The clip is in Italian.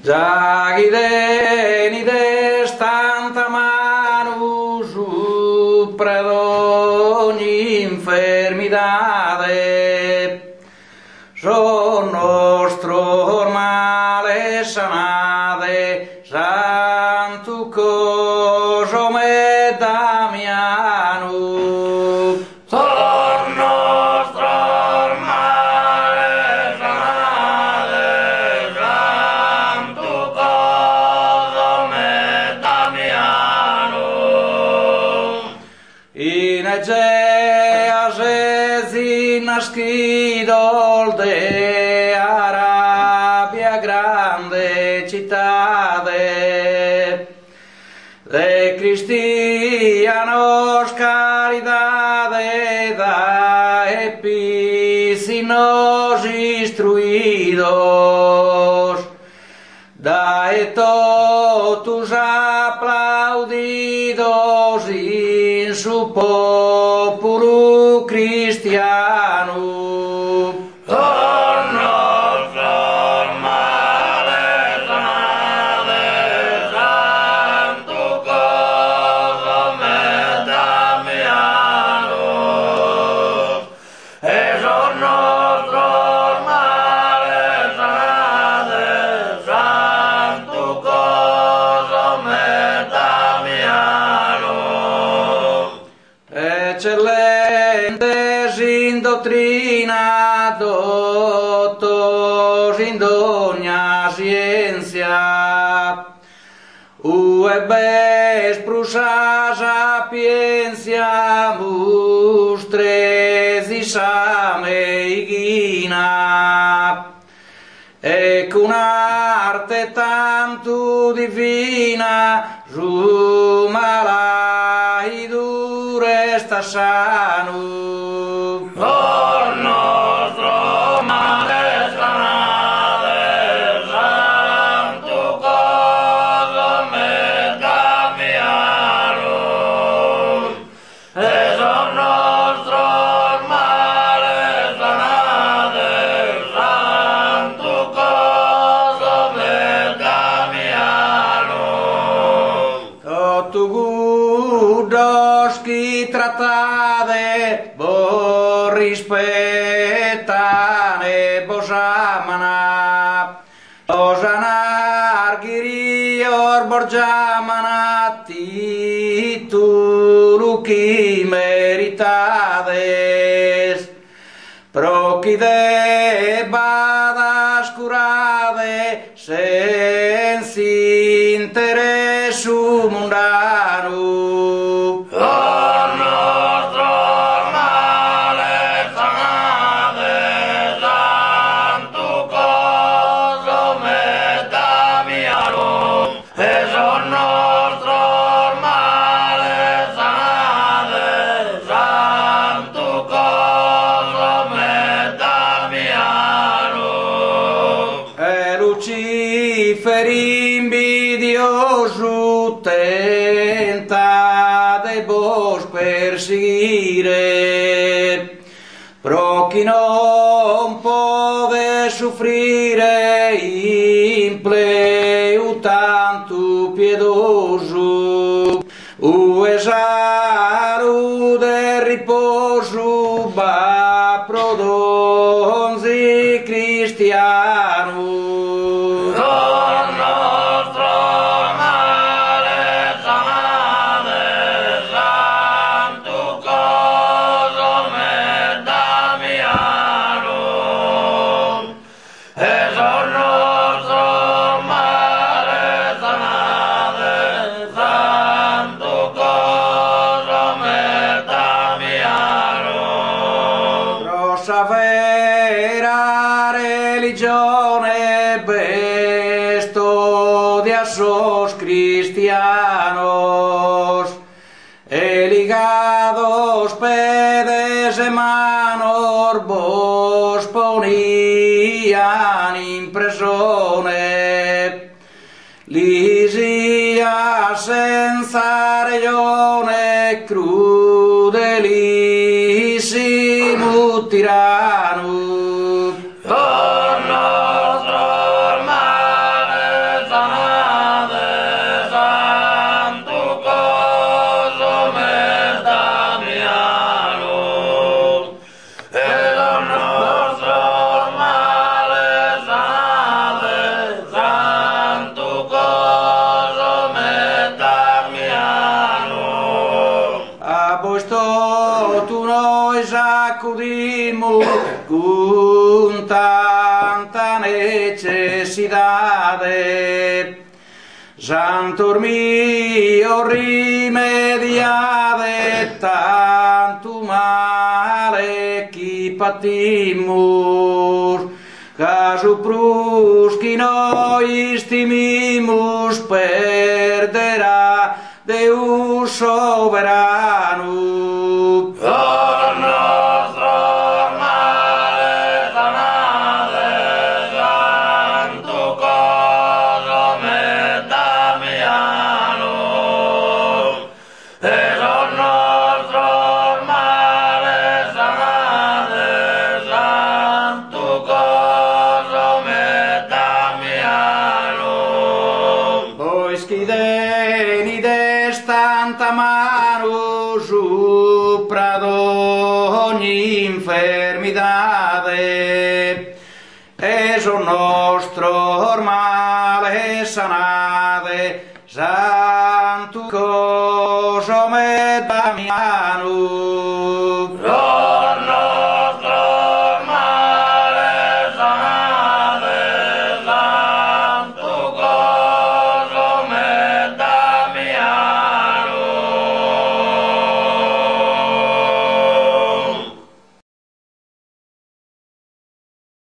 Giaghi tanta mano su per ogni infermità, son nostro male sanate, santo coso me Damiano. Son nostro male sanate, santo coso me Damiano. In Egea si nascido de Arabia grande città de cristianos caridade da epicinos instruidos da todos aplaudidos in su popolo cristiano. Eccellentes in dottrina, dottos in ogni scienza, uebes prusa sapienza, mustres isame igina, e con arte tanto divina, zumalai resta sano. Oh nostro male sanate, santo coso me Damiano. E son nostro male sanate, santo coso me Damiano. Dos chi trattade, bo rispettane, bo samana, arghirior borgiamana, titulu chi meritades, pro chi debba scurade, senza interessu mundano. Invidioso tenta de vos perseguire, pro chi non pode soffrire impleu tanto piedoso, o esaro del riposo va prodonzi cristiano. Vera religione besto de sos cristianos, e ligados pedes e manor vos ponian in prigione, lisia senza ragione, crudelissimo tirano. Oh nostro male con tanta necesidad. Santo mío, rimedia de tanto male que patimos, caso prus que no estimimos perderá de un soberano. Tanta mano supra d'ogni infermidade, eso nostro male sanade, santo coso me Damiano.